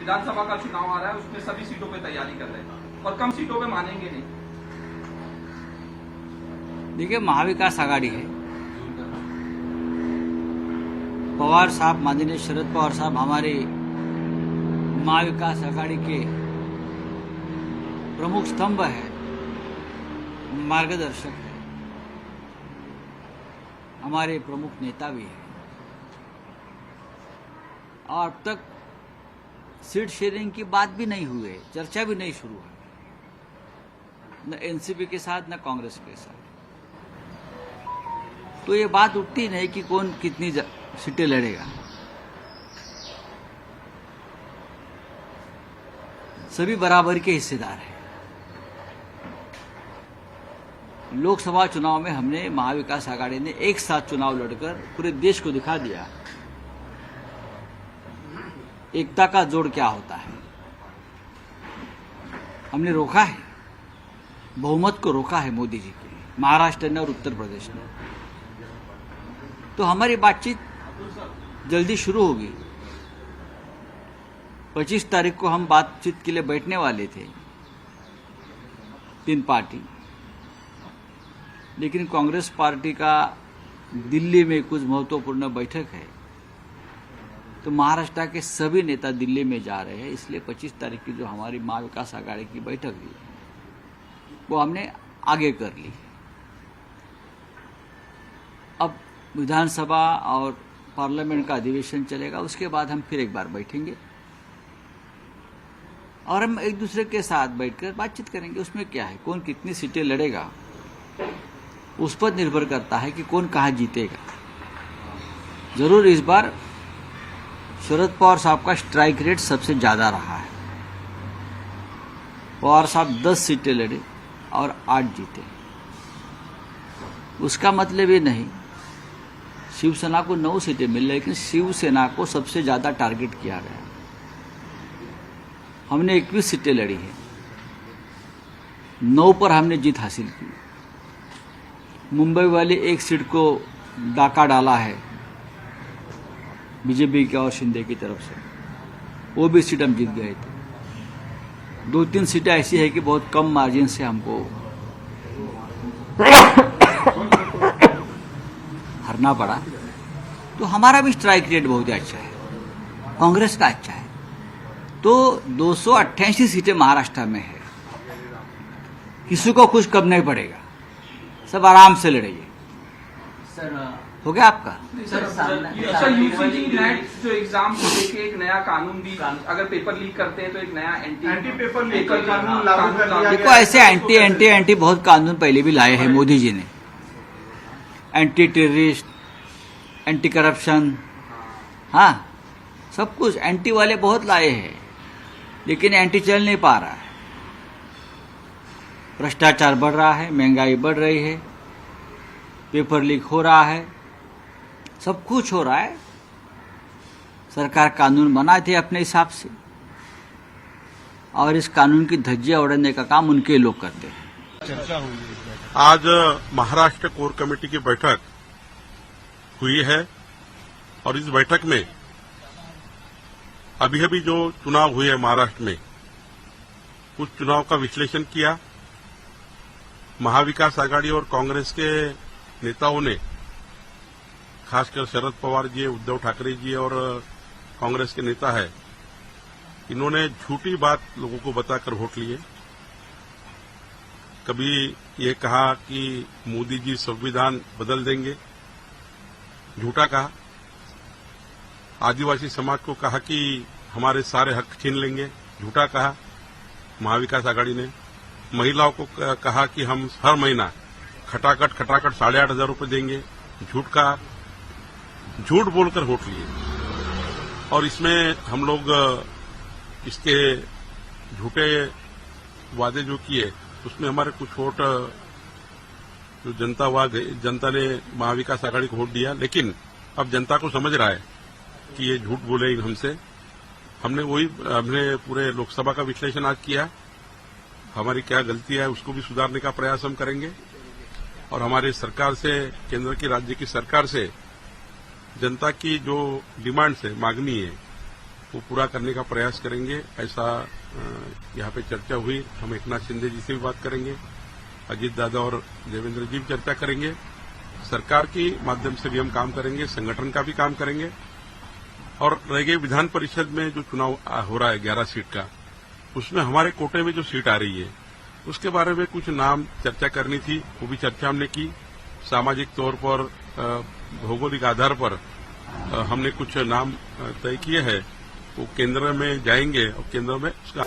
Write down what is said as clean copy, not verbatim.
विधानसभा का चुनाव आ रहा है, उसमें सभी सीटों पे तैयारी कर रहे हैं और कम सीटों पे मानेंगे नहीं। देखिए, महाविकास आघाड़ी है। पवार साहब, माननीय शरद पवार साहब हमारे महाविकास आघाड़ी के प्रमुख स्तंभ है, मार्गदर्शक है, हमारे प्रमुख नेता भी है। और अब तक सीट शेयरिंग की बात भी नहीं हुई है, चर्चा भी नहीं शुरू है, न एनसीपी के साथ न कांग्रेस के साथ। तो ये बात उठती नहीं कि कौन कितनी सीटें लड़ेगा। सभी बराबर के हिस्सेदार हैं। लोकसभा चुनाव में हमने महाविकास आघाड़ी ने एक साथ चुनाव लड़कर पूरे देश को दिखा दिया एकता का जोड़ क्या होता है। हमने रोका है, बहुमत को रोका है मोदी जी के, महाराष्ट्र ने और उत्तर प्रदेश ने। तो हमारी बातचीत जल्दी शुरू होगी। 25 तारीख को हम बातचीत के लिए बैठने वाले थे, 3 पार्टी, लेकिन कांग्रेस पार्टी का दिल्ली में कुछ महत्वपूर्ण बैठक है, तो महाराष्ट्र के सभी नेता दिल्ली में जा रहे हैं। इसलिए 25 तारीख की जो हमारी महाविकास आघाड़ी की बैठक हुई वो हमने आगे कर ली। अब विधानसभा और पार्लियामेंट का अधिवेशन चलेगा, उसके बाद हम फिर एक बार बैठेंगे और हम एक दूसरे के साथ बैठकर बातचीत करेंगे। उसमें क्या है, कौन कितनी सीटें लड़ेगा उस पर निर्भर करता है कि कौन कहां जीतेगा। जरूर इस बार शरद पवार साहब का स्ट्राइक रेट सबसे ज्यादा रहा है। पवार साहब 10 सीटें लड़े और 8 जीते। उसका मतलब ये नहीं, शिवसेना को 9 सीटें मिल, लेकिन शिवसेना को सबसे ज्यादा टारगेट किया गया। हमने 21 सीटें लड़ी है, 9 पर हमने जीत हासिल की। मुंबई वाली एक सीट को डाका डाला है बीजेपी के और शिंदे की तरफ से, वो भी सीट हम जीत गए थे। 2-3 सीटें ऐसी है कि बहुत कम मार्जिन से हमको हारना पड़ा। तो हमारा भी स्ट्राइक रेट बहुत अच्छा है, कांग्रेस का अच्छा है। तो 288 सीटें महाराष्ट्र में है, किसी को कुछ कम नहीं पड़ेगा, सब आराम से लड़ेंगे। सर हो गया आपका? सर यूजीसी नेट जो एग्जाम को लेके एक नया कानून भी, अगर पेपर लीक करते हैं तो एक नया एंटी पेपर लीक कानून लागू कर दिया। देखो, ऐसे एंटी बहुत कानून पहले भी लाए हैं मोदी जी ने। एंटी टेररिस्ट, एंटी करप्शन, हाँ, सब कुछ एंटी वाले बहुत लाए हैं, लेकिन एंटी चल नहीं पा रहा है। भ्रष्टाचार बढ़ रहा है, महंगाई बढ़ रही है, पेपर लीक हो रहा है, सब कुछ हो रहा है। सरकार कानून बनाए थे अपने हिसाब से, और इस कानून की धज्जियां उड़ाने का काम उनके लोग करते हैं। आज महाराष्ट्र कोर कमेटी की बैठक हुई है और इस बैठक में अभी जो चुनाव हुए हैं महाराष्ट्र में, उस चुनाव का विश्लेषण किया। महाविकास आघाड़ी और कांग्रेस के नेताओं ने, खासकर शरद पवार जी, उद्धव ठाकरे जी और कांग्रेस के नेता है, इन्होंने झूठी बात लोगों को बताकर वोट लिए। कभी ये कहा कि मोदी जी संविधान बदल देंगे, झूठा कहा। आदिवासी समाज को कहा कि हमारे सारे हक छीन लेंगे, झूठा कहा महाविकास आघाड़ी ने। महिलाओं को कहा कि हम हर महीना खटाखट 8,500 रुपये देंगे, झूठ कहा। झूठ बोलकर वोट लिए और इसमें हम लोग इसके झूठे वादे जो किए उसमें हमारे कुछ वोट जो जनता ने महाविकास आघाड़ी को वोट दिया। लेकिन अब जनता को समझ रहा है कि ये झूठ बोले हमसे। हमने पूरे लोकसभा का विश्लेषण आज किया, हमारी क्या गलती है उसको भी सुधारने का प्रयास हम करेंगे और हमारी सरकार से, केंद्र की, राज्य की सरकार से जनता की जो डिमांड्स है, मांगनी है, वो पूरा करने का प्रयास करेंगे। ऐसा यहाँ पे चर्चा हुई। हम एकनाथ शिंदे जी से भी बात करेंगे, अजीत दादा और देवेंद्र जी भी चर्चा करेंगे। सरकार के माध्यम से भी हम काम करेंगे, संगठन का भी काम करेंगे। और रह गई विधान परिषद में जो चुनाव हो रहा है 11 सीट का, उसमें हमारे कोटे में जो सीट आ रही है उसके बारे में कुछ नाम चर्चा करनी थी, वो भी चर्चा हमने की। सामाजिक तौर पर भौगोलिक आधार पर हमने कुछ नाम तय किए हैं, वो केंद्र में जाएंगे और केंद्र में उसका